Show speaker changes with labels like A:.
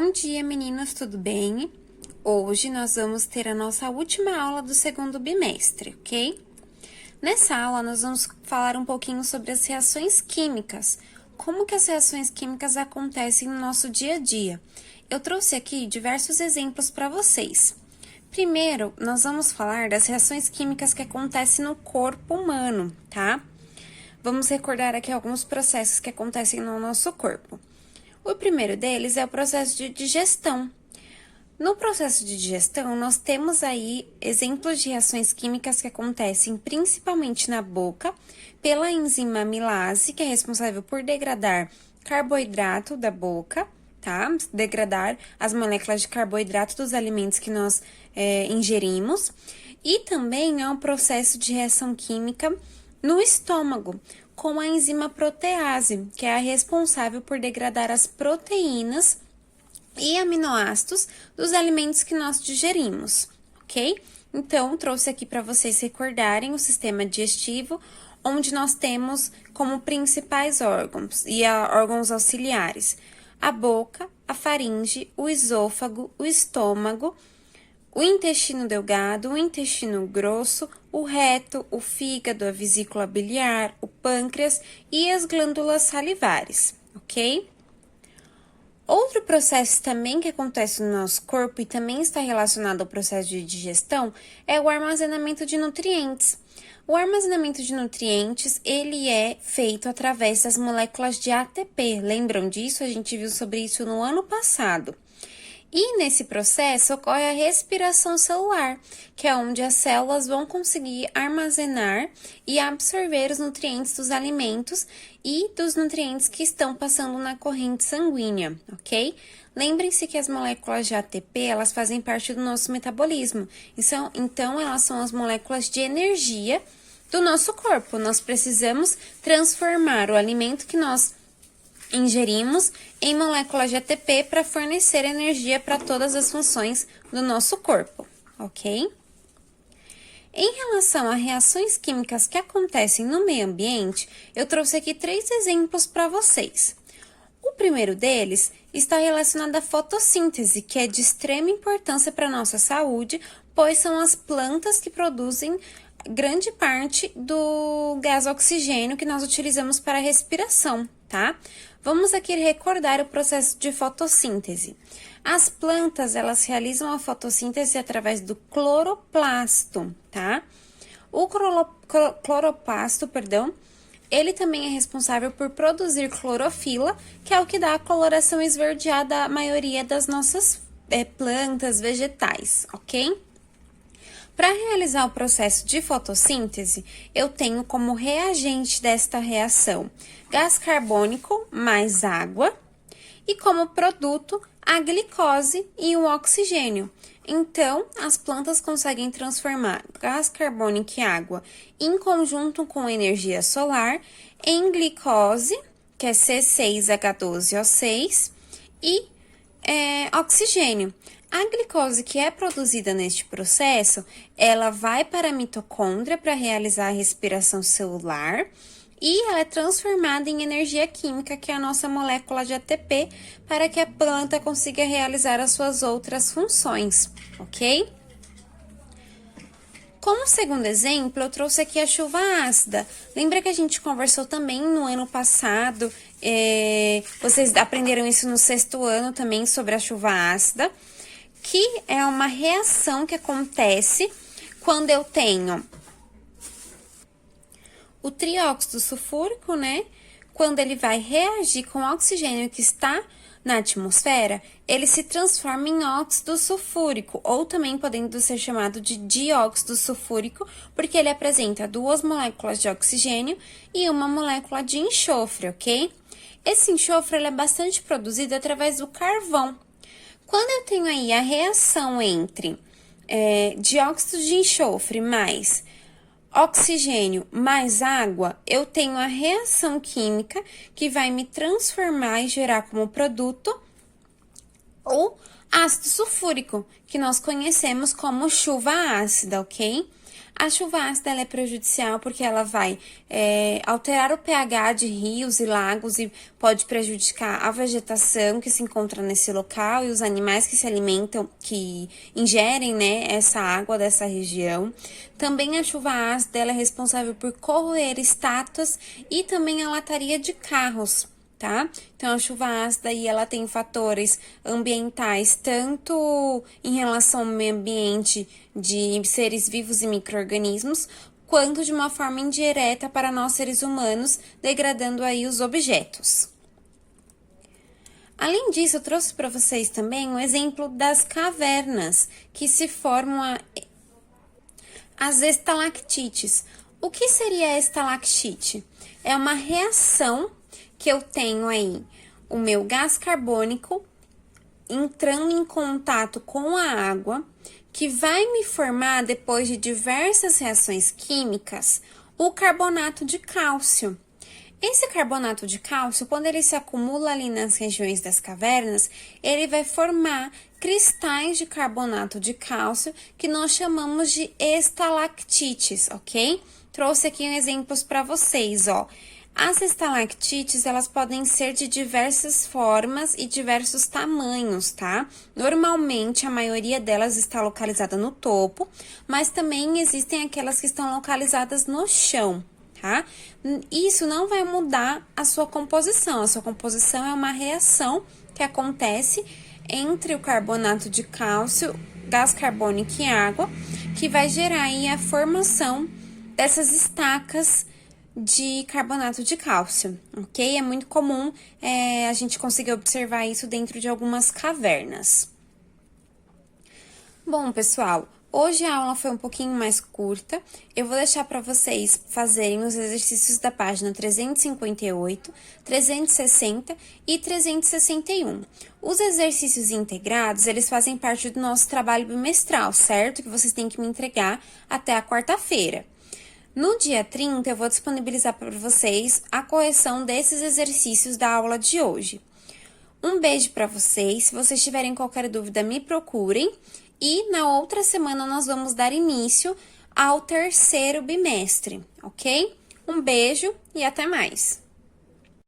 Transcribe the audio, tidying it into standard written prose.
A: Bom dia, meninas, tudo bem? Hoje nós vamos ter a nossa última aula do segundo bimestre, ok? Nessa aula, nós vamos falar um pouquinho sobre as reações químicas. Como que as reações químicas acontecem no nosso dia a dia? Eu trouxe aqui diversos exemplos para vocês. Primeiro, nós vamos falar das reações químicas que acontecem no corpo humano, tá? Vamos recordar aqui alguns processos que acontecem no nosso corpo. O primeiro deles é o processo de digestão. No processo de digestão, nós temos aí exemplos de reações químicas que acontecem principalmente na boca, pela enzima amilase, que é responsável por degradar carboidrato da boca, tá? Degradar as moléculas de carboidrato dos alimentos que nós ingerimos. E também é um processo de reação química no estômago, com a enzima protease, que é a responsável por degradar as proteínas e aminoácidos dos alimentos que nós digerimos, ok? Então, trouxe aqui para vocês recordarem o sistema digestivo, onde nós temos como principais órgãos e órgãos auxiliares a boca, a faringe, o esôfago, o estômago, o intestino delgado, o intestino grosso, o reto, o fígado, a vesícula biliar, o pâncreas e as glândulas salivares, ok? Outro processo também que acontece no nosso corpo e também está relacionado ao processo de digestão é o armazenamento de nutrientes. O armazenamento de nutrientes, ele é feito através das moléculas de ATP. Lembram disso? A gente viu sobre isso no ano passado. E nesse processo ocorre a respiração celular, que é onde as células vão conseguir armazenar e absorver os nutrientes dos alimentos e dos nutrientes que estão passando na corrente sanguínea, ok? Lembrem-se que as moléculas de ATP, elas fazem parte do nosso metabolismo, então elas são as moléculas de energia do nosso corpo. Nós precisamos transformar o alimento que nós ingerimos em moléculas de ATP para fornecer energia para todas as funções do nosso corpo, ok? Em relação a reações químicas que acontecem no meio ambiente, eu trouxe aqui 3 exemplos para vocês. O primeiro deles está relacionado à fotossíntese, que é de extrema importância para a nossa saúde, pois são as plantas que produzem grande parte do gás oxigênio que nós utilizamos para a respiração, tá? Vamos aqui recordar o processo de fotossíntese. As plantas, elas realizam a fotossíntese através do cloroplasto, tá? O cloroplasto, ele também é responsável por produzir clorofila, que é o que dá a coloração esverdeada à maioria das nossas plantas, vegetais, ok? Para realizar o processo de fotossíntese, eu tenho como reagente desta reação gás carbônico mais água e como produto a glicose e o oxigênio. Então, as plantas conseguem transformar gás carbônico e água em conjunto com energia solar em glicose, que é C6H12O6, e oxigênio. A glicose que é produzida neste processo, ela vai para a mitocôndria para realizar a respiração celular e ela é transformada em energia química, que é a nossa molécula de ATP, para que a planta consiga realizar as suas outras funções, ok? Como segundo exemplo, eu trouxe aqui a chuva ácida. Lembra que a gente conversou também no ano passado, vocês aprenderam isso no 6º ano também sobre a chuva ácida, que é uma reação que acontece quando eu tenho o trióxido sulfúrico, né? Quando ele vai reagir com o oxigênio que está na atmosfera, ele se transforma em óxido sulfúrico, ou também podendo ser chamado de dióxido sulfúrico, porque ele apresenta 2 moléculas de oxigênio e uma molécula de enxofre, ok? Esse enxofre ele é bastante produzido através do carvão. Quando eu tenho aí a reação entre dióxido de enxofre mais oxigênio mais água, eu tenho a reação química que vai me transformar e gerar como produto o ácido sulfúrico, que nós conhecemos como chuva ácida, ok? A chuva ácida ela é prejudicial porque ela vai alterar o pH de rios e lagos e pode prejudicar a vegetação que se encontra nesse local e os animais que se alimentam, que ingerem, né, essa água dessa região. Também a chuva ácida ela é responsável por corroer estátuas e também a lataria de carros. Tá? Então, a chuva ácida aí, ela tem fatores ambientais, tanto em relação ao meio ambiente de seres vivos e micro-organismos, quanto de uma forma indireta para nós seres humanos, degradando aí os objetos. Além disso, eu trouxe para vocês também um exemplo das cavernas que se formam as estalactites. O que seria a estalactite? É uma reação que eu tenho aí o meu gás carbônico entrando em contato com a água, que vai me formar, depois de diversas reações químicas, o carbonato de cálcio. Esse carbonato de cálcio, quando ele se acumula ali nas regiões das cavernas, ele vai formar cristais de carbonato de cálcio, que nós chamamos de estalactites, ok? Trouxe aqui exemplos para vocês, ó. As estalactites, elas podem ser de diversas formas e diversos tamanhos, tá? Normalmente, a maioria delas está localizada no topo, mas também existem aquelas que estão localizadas no chão, tá? Isso não vai mudar a sua composição. A sua composição é uma reação que acontece entre o carbonato de cálcio, gás carbônico e água, que vai gerar aí a formação dessas estacas de carbonato de cálcio, ok? É muito comum a gente conseguir observar isso dentro de algumas cavernas. Bom, pessoal, hoje a aula foi um pouquinho mais curta. Eu vou deixar para vocês fazerem os exercícios da página 358, 360 e 361. Os exercícios integrados, eles fazem parte do nosso trabalho bimestral, certo? Que vocês têm que me entregar até a quarta-feira. No dia 30, eu vou disponibilizar para vocês a correção desses exercícios da aula de hoje. Um beijo para vocês. Se vocês tiverem qualquer dúvida, me procurem. E na outra semana, nós vamos dar início ao terceiro bimestre, ok? Um beijo e até mais!